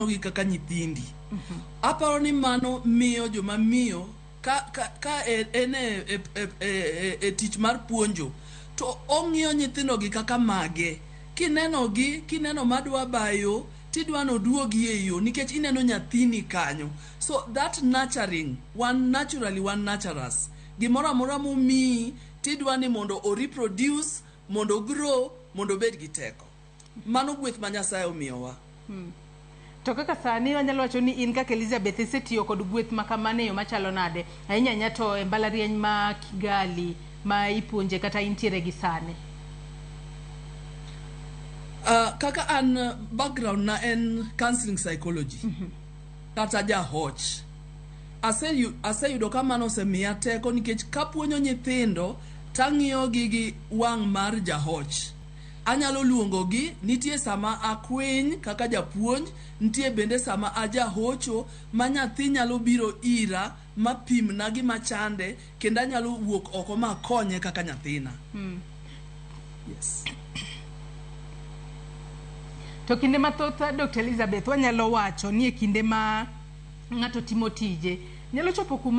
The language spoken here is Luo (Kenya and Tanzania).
gi kaka nyithindi. Aparo ni mano miyo joma miyo ka ene tich mar puonjo to ong'iyo nyithindo gi kaka mage. Kineno madwa bayo tidwano duogi e yo nikech ineno nyathini kanyo. So that nurturing, one naturals. Gimoro amora momiyi tidwani mondo o reproduce, mondo grow, mondo bed gi teko. Mano gweth ma Nyasaye omiyowa. To kaka sani wanyalo wacho ni in kaka Elizabeth isetiyo kod gweth ma kamano yo machalo nade ahinya to e mbalariany ma Kigali ma ipuonje kata intiere gi sani? Kaka an background na en counseling psychology. Kata jahoch. Aseyudo ka mano osemiya teko nikech kapuonjo nyithindo tang'iyo gi wang' mar jahoch. Anyalo luongo gi, nitie sama akwiny kaka japuonj, nitie bende sama ajahocho ma nyathi nyalo biro ira ma pimna gima chande kendo anyalo wuok oko ma konye kaka nyathina. Yes. To kinde mathoth Dr. Elizabeth wanyalo wacho ni e kinde ma ng'ato timo tije nyalo chopo kuma